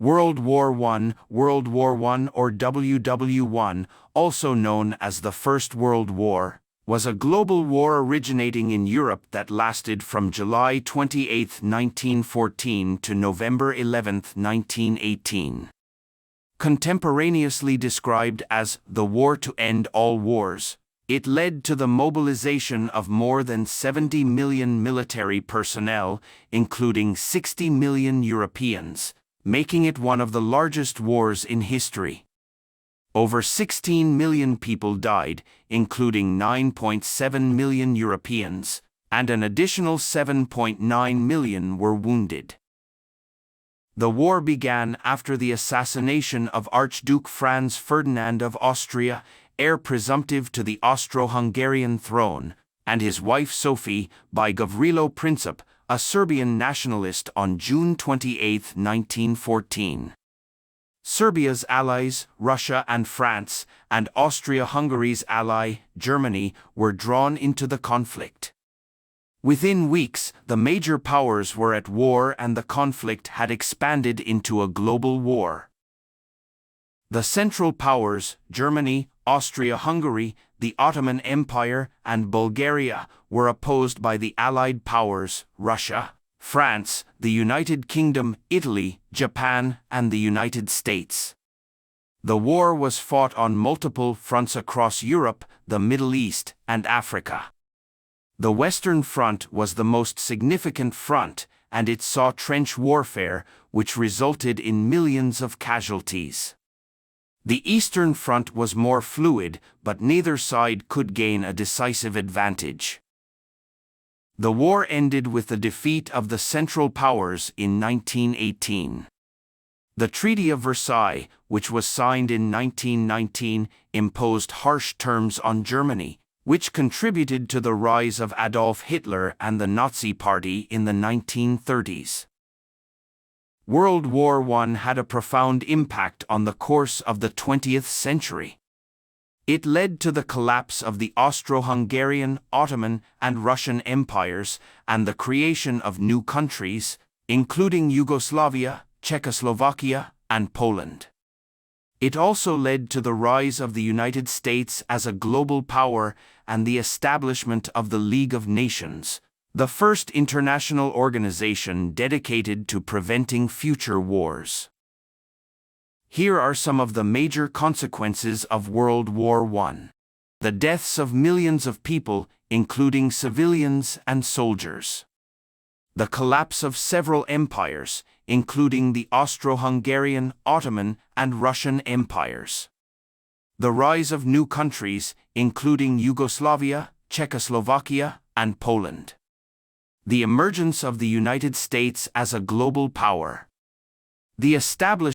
World War I, or WW1, also known as the First World War, was a global war originating in Europe that lasted from July 28, 1914 to November 11, 1918. Contemporaneously described as the war to end all wars, it led to the mobilization of more than 70 million military personnel, including 60 million Europeans, making it one of the largest wars in history. Over 16 million people died, including 9.7 million Europeans, and an additional 7.9 million were wounded. The war began after the assassination of Archduke Franz Ferdinand of Austria, heir presumptive to the Austro-Hungarian throne, and his wife Sophie, by Gavrilo Princip, a Serbian nationalist, on June 28, 1914. Serbia's allies, Russia and France, and Austria-Hungary's ally, Germany, were drawn into the conflict. Within weeks, the major powers were at war and the conflict had expanded into a global war. The Central Powers, Germany, Austria-Hungary, the Ottoman Empire, and Bulgaria, were opposed by the Allied powers, Russia, France, the United Kingdom, Italy, Japan, and the United States. The war was fought on multiple fronts across Europe, the Middle East, and Africa. The Western Front was the most significant front, and it saw trench warfare, which resulted in millions of casualties. The Eastern Front was more fluid, but neither side could gain a decisive advantage. The war ended with the defeat of the Central Powers in 1918. The Treaty of Versailles, which was signed in 1919, imposed harsh terms on Germany, which contributed to the rise of Adolf Hitler and the Nazi Party in the 1930s. World War I had a profound impact on the course of the 20th century. It led to the collapse of the Austro-Hungarian, Ottoman, and Russian empires, and the creation of new countries, including Yugoslavia, Czechoslovakia, and Poland. It also led to the rise of the United States as a global power and the establishment of the League of Nations, the first international organization dedicated to preventing future wars. Here are some of the major consequences of World War I. The deaths of millions of people, including civilians and soldiers. The collapse of several empires, including the Austro-Hungarian, Ottoman, and Russian empires. The rise of new countries, including Yugoslavia, Czechoslovakia, and Poland. The emergence of the United States as a global power. The establishment